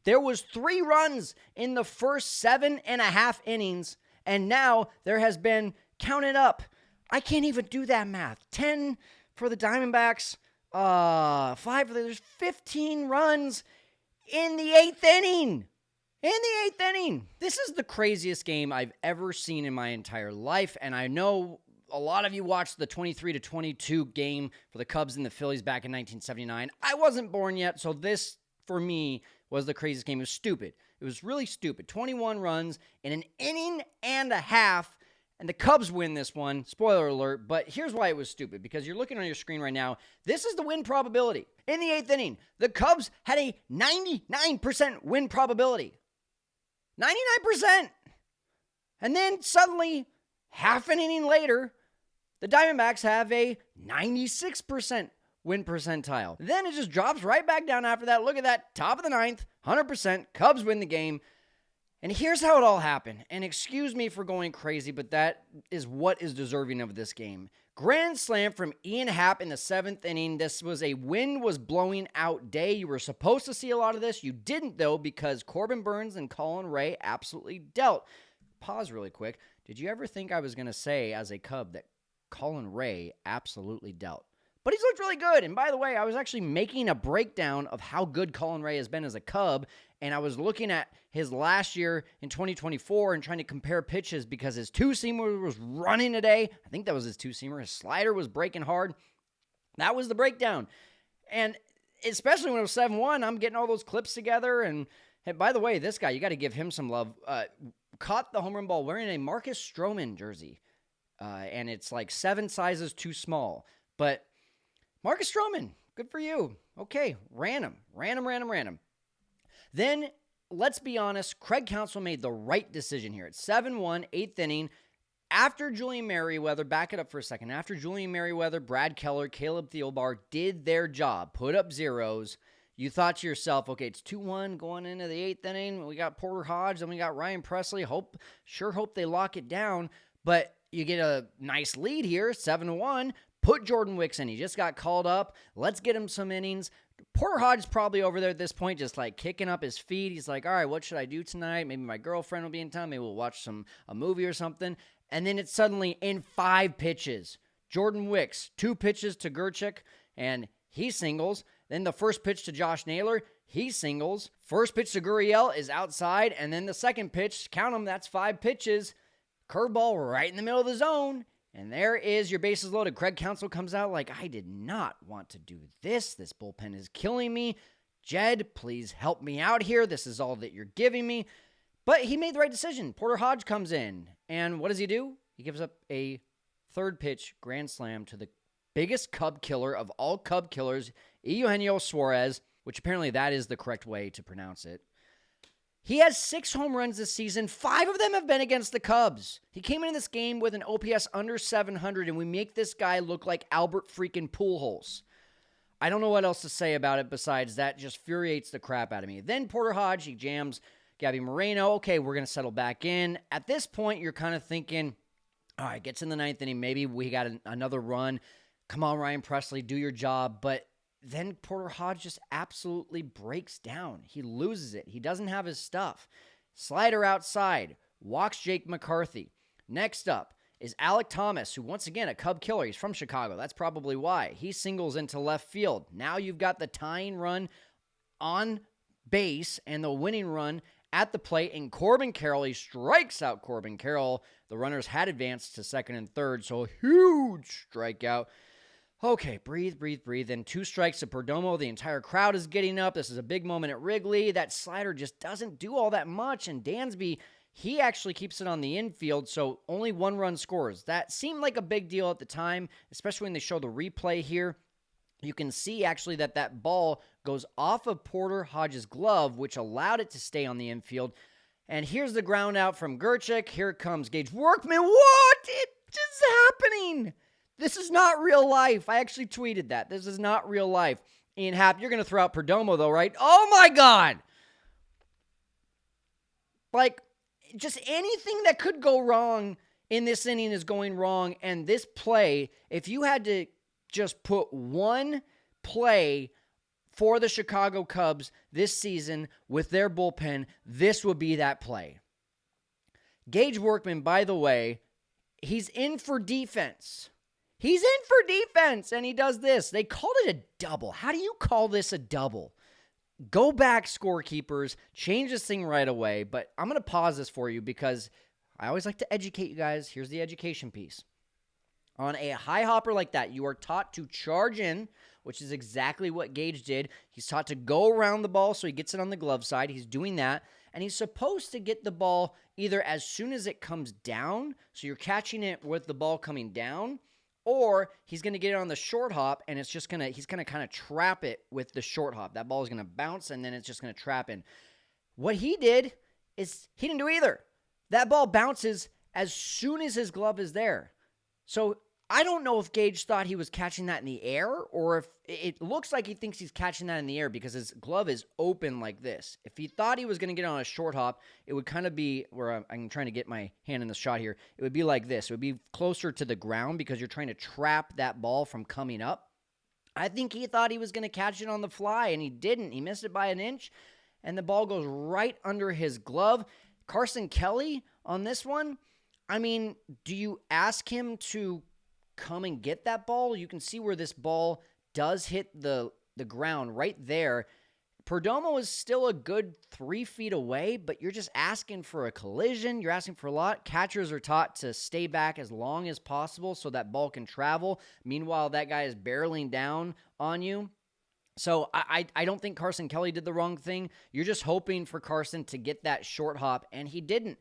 There was 3 runs in the first 7.5 innings, and now there has been, count it up, I can't even do that math, 10 for the Diamondbacks, 5 for there's 15 runs in the 8th inning. This is the craziest game I've ever seen in my entire life, and I know a lot of you watched the 23-22 game for the Cubs and the Phillies back in 1979. I wasn't born yet, so this, for me, was the craziest game. It was stupid. It was really stupid. 21 runs in an inning and a half, and the Cubs win this one. Spoiler alert, but here's why it was stupid, because you're looking on your screen right now. This is the win probability. In the 8th inning, the Cubs had a 99% win probability. 99%. And then suddenly, half an inning later, the Diamondbacks have a 96% win percentile. Then it just drops right back down after that. Look at that. Top of the 9th, 100%. Cubs win the game. And here's how it all happened. And excuse me for going crazy, but that is what is deserving of this game. Grand slam from Ian Happ in the 7th inning. This was a wind was blowing out day. You were supposed to see a lot of this. You didn't, though, because Corbin Burnes and Colin Ray absolutely dealt. Pause really quick. Did you ever think I was going to say, as a Cub, that Colin Ray absolutely dealt? But he's looked really good. And by the way, I was actually making a breakdown of how good Colin Ray has been as a Cub, and I was looking at his last year in 2024 and trying to compare pitches because his two-seamer was running today. I think that was his two-seamer. His slider was breaking hard. That was the breakdown. And especially when it was 7-1, I'm getting all those clips together. And hey, by the way, this guy, you got to give him some love. Caught the home run ball wearing a Marcus Stroman jersey. And it's like 7 sizes too small. But Marcus Stroman, good for you. Okay, ran him. Then, let's be honest, Craig Counsell made the right decision here. It's 7-1, 8th inning. After Julian Merriweather, back it up for a second. After Julian Merriweather, Brad Keller, Caleb Thielbar did their job, put up zeros, you thought to yourself, okay, it's 2-1 going into the 8th inning. We got Porter Hodge, then we got Ryan Presley. Sure hope they lock it down. But you get a nice lead here, 7-1. Put Jordan Wicks in. He just got called up. Let's get him some innings. Porter Hodge is probably over there at this point, just like kicking up his feet. He's like, all right, what should I do tonight? Maybe my girlfriend will be in town. Maybe we'll watch a movie or something. And then it's suddenly in 5 pitches. Jordan Wicks, 2 pitches to Gerchik, and he singles. Then the first pitch to Josh Naylor, he singles. First pitch to Gurriel is outside. And then the second pitch, count them, that's 5 pitches. Curveball right in the middle of the zone. And there is your bases loaded. Craig Counsell comes out like, I did not want to do this. This bullpen is killing me. Jed, please help me out here. This is all that you're giving me. But he made the right decision. Porter Hodge comes in. And what does he do? He gives up a third pitch grand slam to the biggest Cub killer of all Cub killers, Eugenio Suarez, which apparently that is the correct way to pronounce it. He has 6 home runs this season. 5 of them have been against the Cubs. He came into this game with an OPS under 700, and we make this guy look like Albert freaking Pujols. I don't know what else to say about it besides that just infuriates the crap out of me. Then Porter Hodge, he jams Gabby Moreno. Okay, we're going to settle back in. At this point, you're kind of thinking, all right, gets in the 9th inning. Maybe we got another run. Come on, Ryan Presley, do your job. But then Porter Hodge just absolutely breaks down. He loses it. He doesn't have his stuff. Slider outside. Walks Jake McCarthy. Next up is Alek Thomas, who once again, a Cub killer. He's from Chicago. That's probably why. He singles into left field. Now you've got the tying run on base and the winning run at the plate. And Corbin Carroll, he strikes out Corbin Carroll. The runners had advanced to second and third, so a huge strikeout. Okay, breathe. Then 2 strikes to Perdomo. The entire crowd is getting up. This is a big moment at Wrigley. That slider just doesn't do all that much. And Dansby, he actually keeps it on the infield, so only 1 run scores. That seemed like a big deal at the time, especially when they show the replay here. You can see actually that ball goes off of Porter Hodge's glove, which allowed it to stay on the infield. And here's the ground out from Gerchik. Here comes Gage Workman. What is happening? This is not real life. I actually tweeted that. This is not real life. Ian Happ, you're going to throw out Perdomo, though, right? Oh, my God. Like, just anything that could go wrong in this inning is going wrong. And this play, if you had to just put one play for the Chicago Cubs this season with their bullpen, this would be that play. Gage Workman, by the way, he's in for defense. He's in for defense, and he does this. They called it a double. How do you call this a double? Go back, scorekeepers. Change this thing right away. But I'm going to pause this for you because I always like to educate you guys. Here's the education piece. On a high hopper like that, you are taught to charge in, which is exactly what Gage did. He's taught to go around the ball so he gets it on the glove side. He's doing that. And he's supposed to get the ball either as soon as it comes down, so you're catching it with the ball coming down, or he's going to get it on the short hop, and he's going to kind of trap it with the short hop. That ball is going to bounce, and then it's just going to trap in. What he did is he didn't do either. That ball bounces as soon as his glove is there. So I don't know if Gage thought he was catching that in the air, or if it looks like he thinks he's catching that in the air because his glove is open like this. If he thought he was going to get on a short hop, it would kind of be where I'm trying to get my hand in the shot here. It would be like this. It would be closer to the ground because you're trying to trap that ball from coming up. I think he thought he was going to catch it on the fly, and he didn't. He missed it by an inch, and the ball goes right under his glove. Carson Kelly on this one, I mean, do you ask him to come and get that ball? You can see where this ball does hit the ground right there. Perdomo is still a good 3 feet away, but you're just asking for a collision. You're asking for a lot. Catchers are taught to stay back as long as possible so that ball can travel. Meanwhile, that guy is barreling down on you. So I don't think Carson Kelly did the wrong thing. You're just hoping for Carson to get that short hop, and he didn't.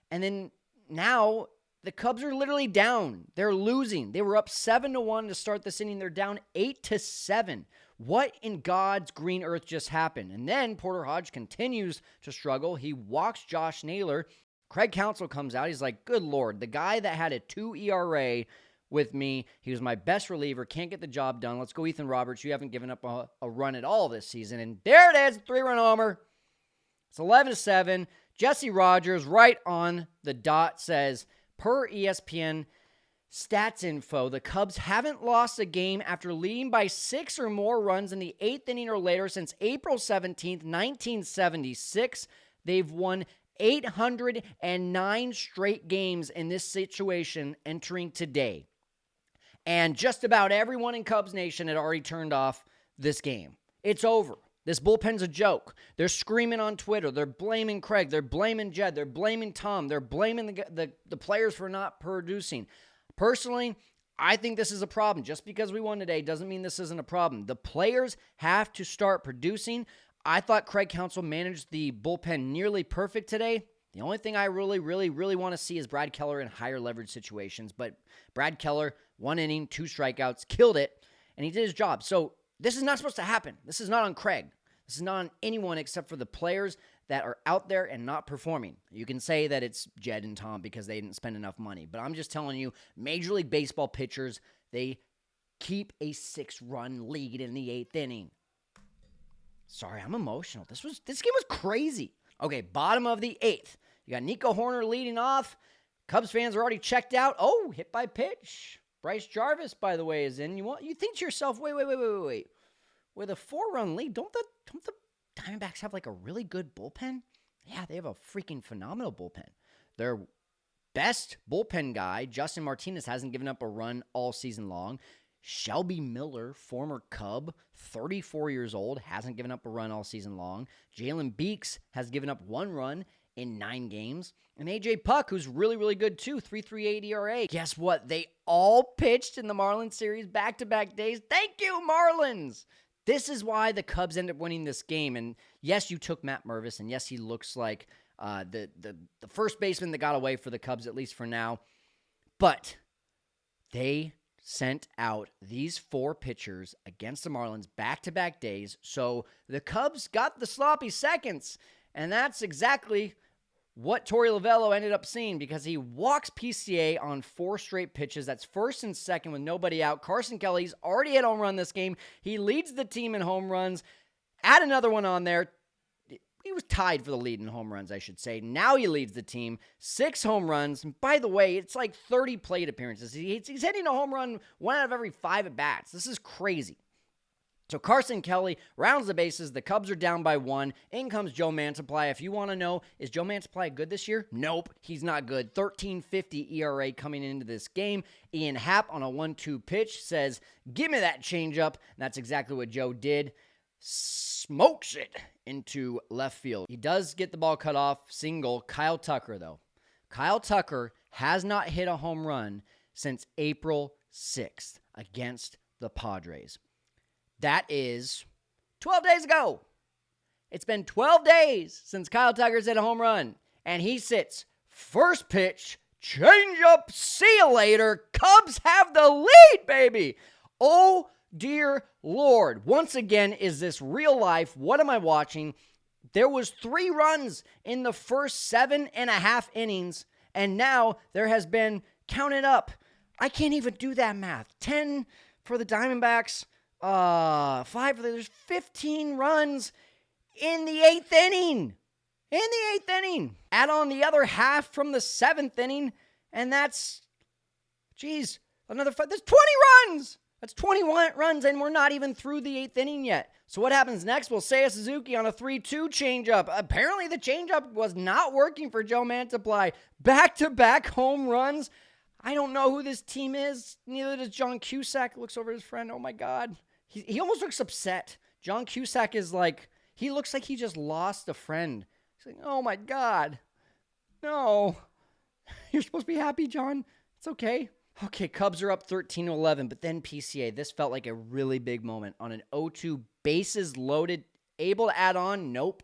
And then now the Cubs are literally down. They're losing. They were up 7-1 to start this inning. They're down 8-7. What in God's green earth just happened? And then Porter Hodge continues to struggle. He walks Josh Naylor. Craig Counsell comes out. He's like, good Lord, the guy that had a 2 ERA with me, he was my best reliever, can't get the job done. Let's go Ethan Roberts. You haven't given up a run at all this season. And there it is, 3-run homer. It's 11-7. Jesse Rogers right on the dot says, per ESPN stats info, the Cubs haven't lost a game after leading by 6 or more runs in the 8th inning or later since April 17th, 1976. They've won 809 straight games in this situation entering today. And just about everyone in Cubs Nation had already turned off this game. It's over. This bullpen's a joke. They're screaming on Twitter. They're blaming Craig. They're blaming Jed. They're blaming Tom. They're blaming the players for not producing. Personally, I think this is a problem. Just because we won today doesn't mean this isn't a problem. The players have to start producing. I thought Craig Counsell managed the bullpen nearly perfect today. The only thing I really want to see is Brad Keller in higher leverage situations. But Brad Keller, 1 inning, 2 strikeouts, killed it, and he did his job. So this is not supposed to happen. This is not on Craig. This is not on anyone except for the players that are out there and not performing. You can say that it's Jed and Tom because they didn't spend enough money. But I'm just telling you, Major League Baseball pitchers, they keep a 6-run lead in the 8th inning. Sorry, I'm emotional. This game was crazy. Okay, bottom of the 8th. You got Nico Horner leading off. Cubs fans are already checked out. Oh, hit by pitch. Bryce Jarvis, by the way, is in. You think to yourself, wait. With a 4-run lead, don't the Diamondbacks have like a really good bullpen? Yeah, they have a freaking phenomenal bullpen. Their best bullpen guy, Justin Martinez, hasn't given up a run all season long. Shelby Miller, former Cub, 34 years old, hasn't given up a run all season long. Jalen Beeks has given up 1 run in 9 games. And A.J. Puck, who's really good too, 3.38 ERA. Guess what? They all pitched in the Marlins series back-to-back days. Thank you, Marlins! This is why the Cubs end up winning this game. And yes, you took Matt Mervis, and yes, he looks like the first baseman that got away for the Cubs, at least for now. But they sent out these 4 pitchers against the Marlins back-to-back days. So the Cubs got the sloppy seconds. And that's exactly what Torey Lovullo ended up seeing because he walks PCA on 4 straight pitches. That's first and second with nobody out. Carson Kelly's already hit home run this game. He leads the team in home runs. Add another one on there. He was tied for the lead in home runs, I should say. Now he leads the team. 6 home runs. And by the way, it's like 30 plate appearances. He's hitting a home run 1 out of every 5 at-bats. This is crazy. So Carson Kelly rounds the bases. The Cubs are down by 1. In comes Joe Mantiply. If you want to know, is Joe Mantiply good this year? Nope, he's not good. 13.50 ERA coming into this game. Ian Happ on a 1-2 pitch says, give me that changeup. And that's exactly what Joe did. Smokes it into left field. He does get the ball cut off. Single. Kyle Tucker, though. Kyle Tucker has not hit a home run since April 6th against the Padres. That is 12 days ago. It's been 12 days since Kyle Tucker's hit a home run. And he sits first pitch, change up, see you later. Cubs have the lead, baby. Oh, dear Lord. Once again, is this real life? What am I watching? There was 3 runs in the first 7.5 innings. And now there has been, count it up, I can't even do that math. 10 for the Diamondbacks. 5 for there's 15 runs in the 8th inning. Add on the other half from the 7th inning, and that's, another 5. There's 20 runs. That's 21 runs, and we're not even through the 8th inning yet. So what happens next? Well, Seiya Suzuki on a 3-2 changeup. Apparently the changeup was not working for Joe Mantiply. Back-to-back home runs. I don't know who this team is. Neither does John Cusack. Looks over at his friend. Oh, my God. He almost looks upset. John Cusack is like, he looks like he just lost a friend. He's like, oh, my God. No. You're supposed to be happy, John. It's okay. Okay, Cubs are up 13-11, but then PCA. This felt like a really big moment on an 0-2, bases loaded, able to add on. Nope.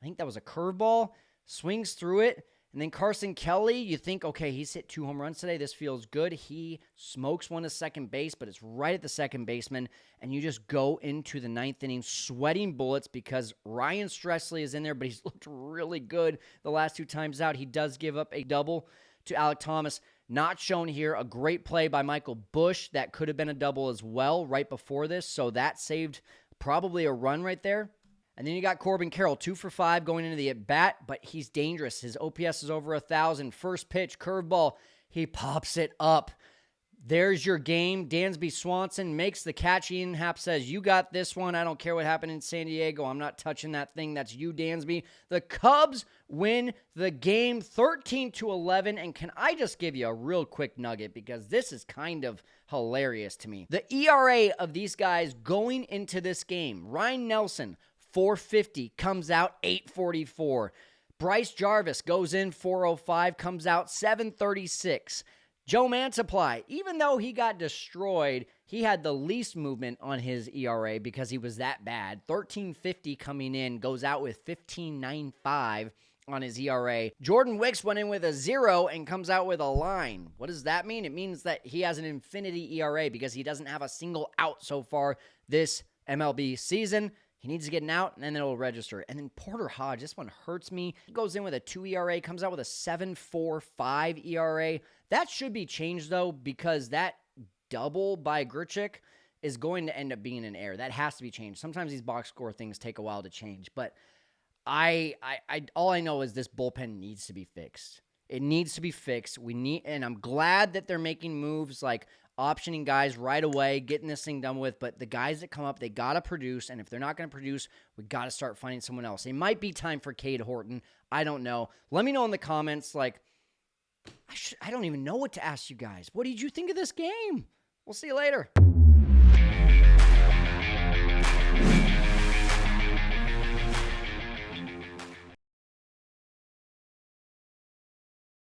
I think that was a curveball. Swings through it. And then Carson Kelly, you think, okay, he's hit 2 home runs today. This feels good. He smokes one to second base, but it's right at the second baseman. And you just go into the 9th inning sweating bullets because Ryan Stressley is in there, but he's looked really good the last 2 times out. He does give up a double to Alek Thomas. Not shown here. A great play by Michael Busch. That could have been a double as well right before this. So that saved probably a run right there. And then you got Corbin Carroll, 2 for 5 going into the at-bat, but he's dangerous. His OPS is over 1,000. First pitch, curveball. He pops it up. There's your game. Dansby Swanson makes the catch. Ian Happ says, you got this one. I don't care what happened in San Diego. I'm not touching that thing. That's you, Dansby. The Cubs win the game 13-11. And can I just give you a real quick nugget because this is kind of hilarious to me. The ERA of these guys going into this game, Ryan Nelson, 450, comes out 844. Bryce Jarvis goes in 405, comes out 736. Joe Mantiply, even though he got destroyed, he had the least movement on his ERA because he was that bad. 1350 coming in, goes out with 15.95 on his ERA. Jordan Wicks went in with a 0 and comes out with a line. What does that mean? It means that he has an infinity ERA because he doesn't have a single out so far this MLB season. He needs to get an out, and then it'll register. And then Porter Hodge, this one hurts me. He goes in with a 2 ERA, comes out with a 7.45 ERA. That should be changed, though, because that double by Grichuk is going to end up being an error. That has to be changed. Sometimes these box score things take a while to change. But all I know is this bullpen needs to be fixed. It needs to be fixed. And I'm glad that they're making moves like optioning guys right away, getting this thing done with, but the guys that come up, they got to produce, and if they're not going to produce, we got to start finding someone else. It might be time for Cade Horton. I don't know. Let me know in the comments, like, I don't even know what to ask you guys. What did you think of this game? We'll see you later.